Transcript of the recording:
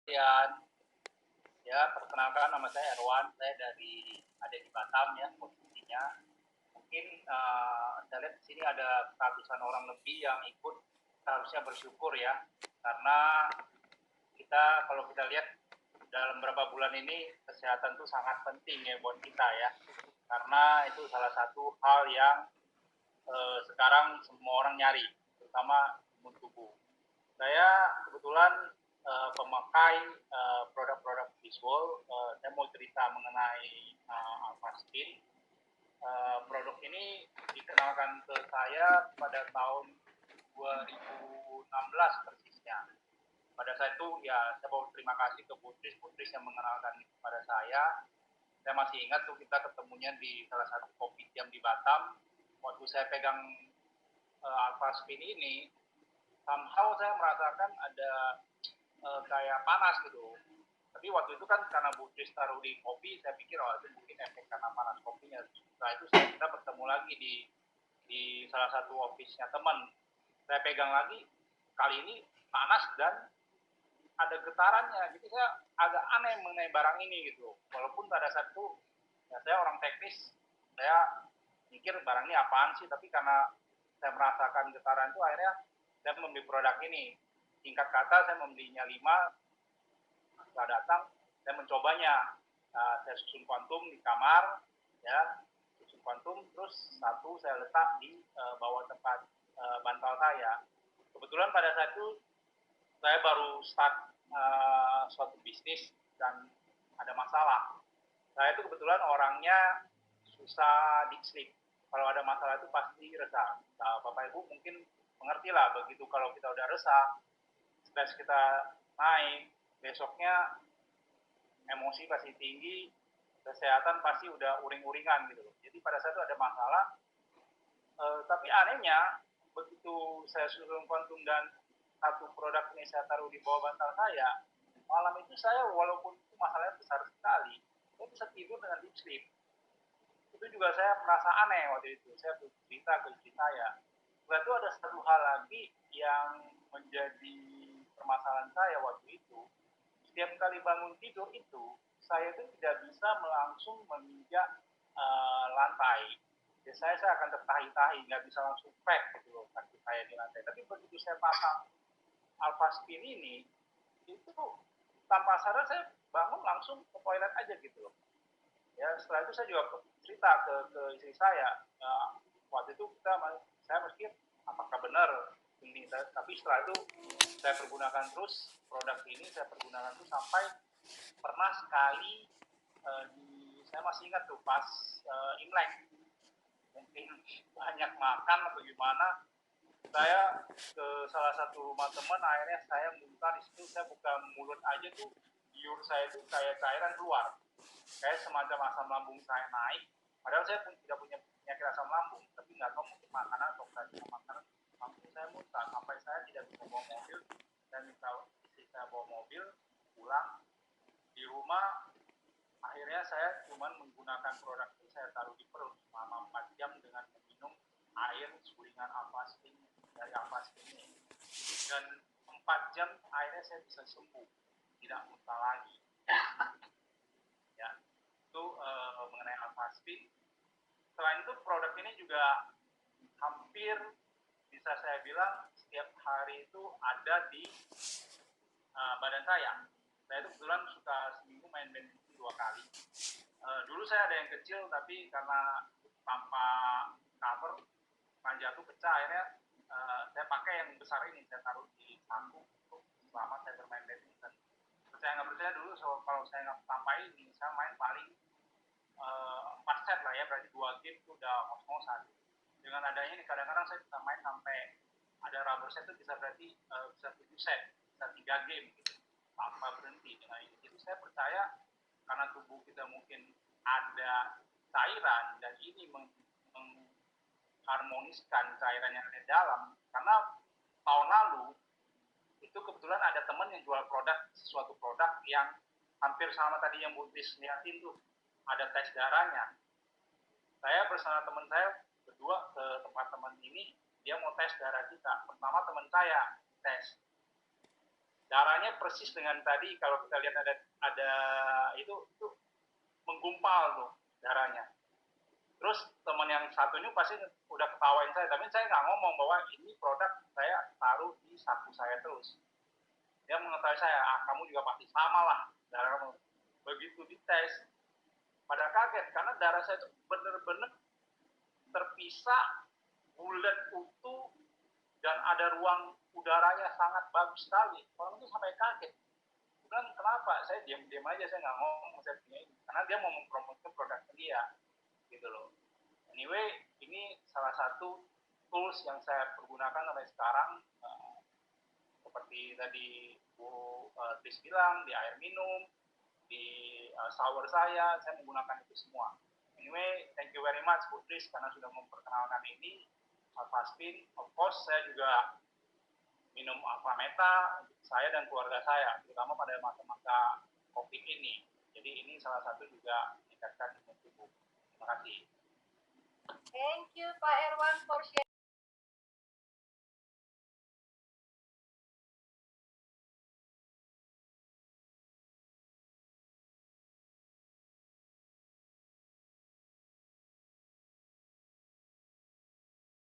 Rian. Ya, perkenalkan nama saya Erwan. Saya ada di Batam ya posisinya. Mungkin saya lihat di sini ada ratusan orang lebih yang ikut. Harusnya bersyukur ya, karena kalau kita lihat dalam beberapa bulan ini kesehatan itu sangat penting ya buat kita ya, karena itu salah satu hal yang sekarang semua orang nyari, terutama imun tubuh. Saya kebetulan pemakai produk-produk visual. Saya mau cerita mengenai Alphaspin. Produk ini dikenalkan ke saya pada tahun 2016 persisnya. Pada saat itu ya saya mau terima kasih ke Putris yang mengenalkan kepada saya. Saya masih ingat tuh kita ketemunya di salah satu kopi jam di Batam. Waktu saya pegang Alphaspin ini, somehow saya merasakan ada kayak panas gitu. Tapi waktu itu kan karena Putris taruh di kopi, saya pikir itu mungkin efek karena panas kopinya. Setelah itu kita bertemu lagi di salah satu office-nya teman. Saya pegang lagi, kali ini panas dan ada getarannya. Jadi saya agak aneh mengenai barang ini gitu. Walaupun pada saat itu ya saya orang teknis, saya mikir barang ini apaan sih, tapi karena saya merasakan getaran itu akhirnya saya membeli produk ini. Singkat kata saya membelinya 5, setelah datang saya mencobanya. Saya susun kuantum di kamar ya, susun kuantum, terus satu saya letak di bawah tempat bantal saya. Kebetulan pada saat itu saya baru start suatu bisnis dan ada masalah. Saya itu kebetulan orangnya susah deep sleep. Kalau ada masalah itu pasti resah. Bapak Ibu mungkin mengerti lah, begitu kalau kita udah resah, stres kita naik, besoknya emosi pasti tinggi, kesehatan pasti udah uring-uringan gitu. Jadi pada saat itu ada masalah, tapi anehnya begitu saya susun kuantum dan satu produk ini saya taruh di bawah bantal saya, malam itu saya walaupun itu masalahnya besar sekali, saya bisa tidur dengan deep sleep. Itu juga saya merasa aneh waktu itu. Saya bercerita ke istri saya. Setelah itu ada satu hal lagi yang menjadi permasalahan saya waktu itu. Setiap kali bangun tidur itu, saya itu tidak bisa langsung menginjak lantai. Biasanya saya akan tertahi-tahi, nggak bisa langsung crack gitu loh kaki saya di lantai. Tapi begitu saya pasang Alphaspin ini, itu tanpa sadar saya bangun langsung ke toilet aja gitu loh. Ya, setelah itu saya juga cerita ke istri saya. Waktu itu saya mikir apakah benar ini, tapi setelah itu saya pergunakan terus produk ini, saya pergunakan terus sampai pernah sekali saya masih ingat tuh pas Imlek, mungkin banyak makan atau gimana, saya ke salah satu rumah teman, akhirnya saya muntah di situ. Saya buka mulut aja tuh, liur saya itu kayak cairan keluar, kayak semacam asam lambung saya naik. Padahal saya pun tidak punya penyakit asam lambung, tapi nggak tahu mungkin makanan atau karena makanan lambung saya muntah sampai saya tidak bisa bawa mobil. Dan minta istri saya bawa mobil pulang. Di rumah akhirnya saya cuma menggunakan produk itu, saya taruh di perut selama 4 jam dengan meminum air sulingan Alphaspin dari Alphaspin ini. Dan 4 jam akhirnya saya bisa sembuh, tidak muntah lagi. Ya, itu mengenai Alphaspin. Selain itu produk ini juga hampir bisa saya bilang setiap hari itu ada di badan saya. Saya itu kebetulan suka seminggu main badminton 2 kali. Dulu saya ada yang kecil, tapi karena tanpa cover, jatuh pecah, akhirnya saya pakai yang besar ini, saya taruh di saku untuk selama saya bermain badminton. Percaya nggak percaya, dulu kalau saya nggak sampai ini, saya main paling 4 set lah ya, berarti 2 game itu udah ngos-ngosan. Dengan adanya ini kadang-kadang saya bisa main sampai ada rubber set itu bisa berarti bisa 7 set, bisa 3 game gitu, tanpa berhenti dengan ini. Jadi saya percaya karena tubuh kita mungkin ada cairan dan ini mengharmoniskan cairan yang ada di dalam. Karena tahun lalu itu kebetulan ada teman yang jual suatu produk yang hampir sama tadi yang Butis lihatin tuh, ada tes darahnya. Saya bersama teman saya berdua ke tempat teman ini, dia mau tes darah kita. Pertama teman saya tes, darahnya persis dengan tadi kalau kita lihat ada itu menggumpal tuh darahnya. Terus teman yang satu ini pasti udah ketawain saya, tapi saya nggak ngomong bahwa ini produk saya taruh di saku saya terus. Dia mengetahui saya, kamu juga pasti sama lah darah kamu. Begitu dites, pada kaget karena darah saya itu benar-benar terpisah, bulat utuh, dan ada ruang udaranya sangat bagus sekali. Orang itu sampai kaget. Bukan kenapa? Saya diam-diam aja, saya nggak ngomong saya punya ini. Karena dia mau mempromosikan produk dia, gitu loh. Anyway, ini salah satu tools yang saya pergunakan sampai sekarang. Seperti tadi Bu Tris bilang, di air minum, di shower saya menggunakan itu semua. Anyway, thank you very much Bu Tris karena sudah memperkenalkan ini. Alfaspin, of course saya juga minum Alfameta untuk saya dan keluarga saya, terutama pada masa-masa COVID ini. Jadi ini salah satu juga meningkatkan imun tubuh. Terima kasih. Thank you Pak Erwan for sharing.